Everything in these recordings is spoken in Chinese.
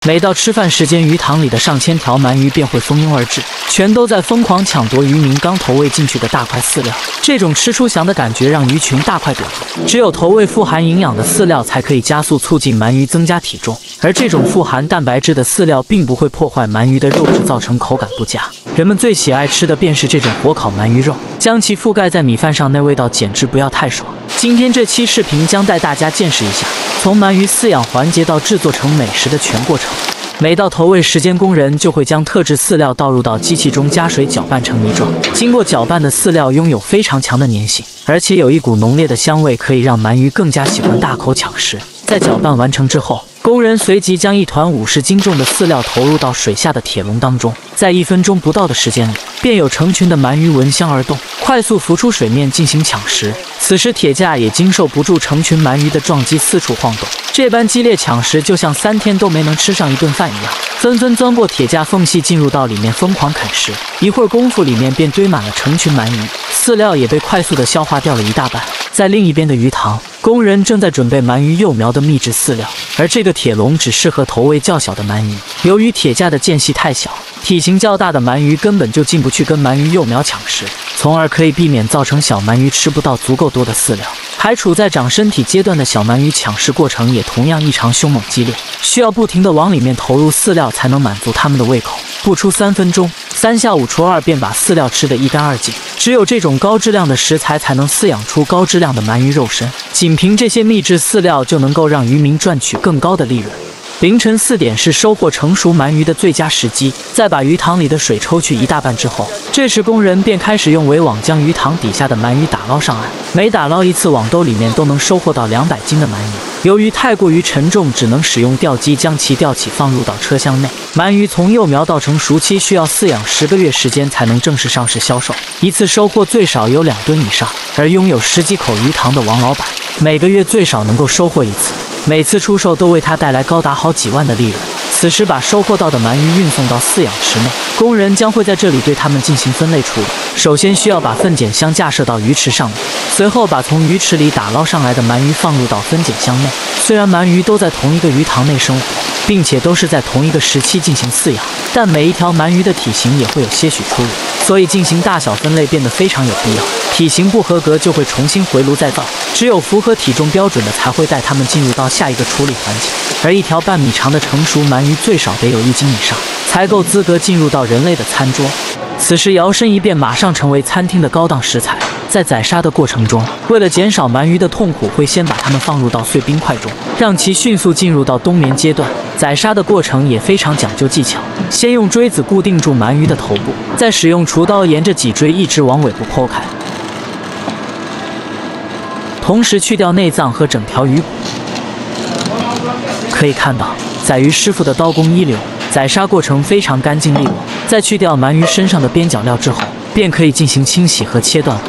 每到吃饭时间，鱼塘里的上千条鳗鱼便会蜂拥而至，全都在疯狂抢夺渔民刚投喂进去的大块饲料。这种吃出翔的感觉让鱼群大快朵颐。只有投喂富含营养的饲料才可以加速促进鳗鱼增加体重，而这种富含蛋白质的饲料并不会破坏鳗鱼的肉质，造成口感不佳。人们最喜爱吃的便是这种火烤鳗鱼肉，将其覆盖在米饭上，那味道简直不要太爽。今天这期视频将带大家见识一下从鳗鱼饲养环节到制作成美食的全过程。每到投喂时间，工人就会将特制饲料倒入到机器中，加水搅拌成泥状。经过搅拌的饲料拥有非常强的粘性，而且有一股浓烈的香味，可以让鳗鱼更加喜欢大口抢食。在搅拌完成之后，工人随即将一团50斤重的饲料投入到水下的铁笼当中，在1分钟不到的时间里，便有成群的鳗鱼闻香而动，快速浮出水面进行抢食。此时铁架也经受不住成群鳗鱼的撞击，四处晃动。这般激烈抢食，就像3天都没能吃上一顿饭一样，纷纷钻过铁架缝隙进入到里面疯狂啃食。一会儿功夫，里面便堆满了成群鳗鱼，饲料也被快速的消化掉了一大半。在另一边的鱼塘，工人正在准备鳗鱼幼苗的秘制饲料，而这个铁笼只适合投喂较小的鳗鱼。由于铁架的间隙太小，体型较大的鳗鱼根本就进不去跟鳗鱼幼苗抢食，从而可以避免造成小鳗鱼吃不到足够多的饲料。还处在长身体阶段的小鳗鱼抢食过程也同样异常凶猛激烈，需要不停地往里面投入饲料才能满足它们的胃口。不出3分钟，3下5除2便把饲料吃得一干二净。只有这种高质量的食材才能饲养出高质量的鳗鱼肉身，仅凭这些秘制饲料就能够让渔民赚取更高的利润。凌晨4点是收获成熟鳗鱼的最佳时机。在把鱼塘里的水抽去一大半之后，这时工人便开始用围网将鱼塘底下的鳗鱼打捞上岸。每打捞一次，网兜里面都能收获到200斤的鳗鱼。由于太过于沉重，只能使用吊机将其吊起，放入到车厢内。鳗鱼从幼苗到成熟期需要饲养10个月时间才能正式上市销售，一次收获最少有2吨以上。而拥有10几口鱼塘的王老板，每个月最少能够收获1次。每次出售都为他带来高达好几万的利润。此时把收获到的鳗鱼运送到饲养池内，工人将会在这里对它们进行分类处理。首先需要把分拣箱架设到鱼池上面，随后把从鱼池里打捞上来的鳗鱼放入到分拣箱内。虽然鳗鱼都在同一个鱼塘内生活，并且都是在同一个时期进行饲养，但每一条鳗鱼的体型也会有些许出入，所以进行大小分类变得非常有必要。体型不合格就会重新回炉再造，只有符合体重标准的才会带它们进入到下一个处理环节。而一条半米长的成熟鳗鱼最少得有1斤以上，才够资格进入到人类的餐桌。此时摇身一变，马上成为餐厅的高档食材。在宰杀的过程中，为了减少鳗鱼的痛苦，会先把它们放入到碎冰块中，让其迅速进入到冬眠阶段。宰杀的过程也非常讲究技巧，先用锥子固定住鳗鱼的头部，再使用厨刀沿着脊椎一直往尾部剖开，同时去掉内脏和整条鱼骨。可以看到，宰鱼师傅的刀工一流，宰杀过程非常干净利落。在去掉鳗鱼身上的边角料之后，便可以进行清洗和切断了。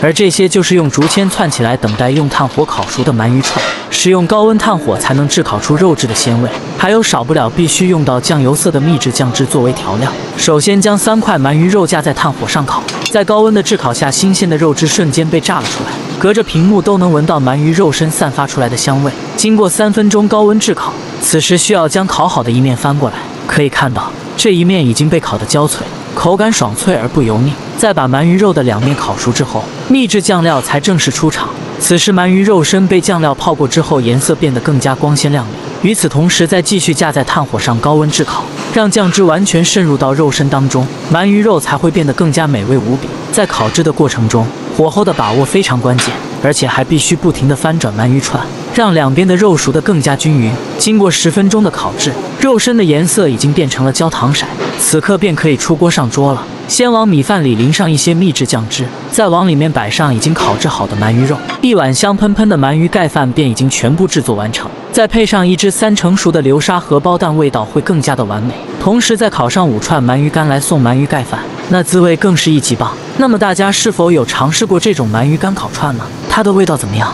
而这些就是用竹签串起来，等待用炭火烤熟的鳗鱼串。使用高温炭火才能炙烤出肉质的鲜味，还有少不了必须用到酱油色的秘制酱汁作为调料。首先将3块鳗鱼肉架在炭火上烤，在高温的炙烤下，新鲜的肉汁瞬间被炸了出来，隔着屏幕都能闻到鳗鱼肉身散发出来的香味。经过3分钟高温炙烤，此时需要将烤好的一面翻过来，可以看到这一面已经被烤得焦脆，口感爽脆而不油腻。再把鳗鱼肉的2面烤熟之后，秘制酱料才正式出场。此时鳗鱼肉身被酱料泡过之后，颜色变得更加光鲜亮丽。与此同时，再继续架在炭火上高温炙烤，让酱汁完全渗入到肉身当中，鳗鱼肉才会变得更加美味无比。在烤制的过程中，火候的把握非常关键，而且还必须不停地翻转鳗鱼串，让两边的肉熟得更加均匀。经过10分钟的烤制，肉身的颜色已经变成了焦糖色，此刻便可以出锅上桌了。先往米饭里淋上一些秘制酱汁，再往里面摆上已经烤制好的鳗鱼肉，一碗香喷喷的鳗鱼盖饭便已经全部制作完成。再配上1只3成熟的流沙荷包蛋，味道会更加的完美。同时再烤上5串鳗鱼干来送鳗鱼盖饭，那滋味更是一级棒。那么大家是否有尝试过这种鳗鱼干烤串呢？它的味道怎么样？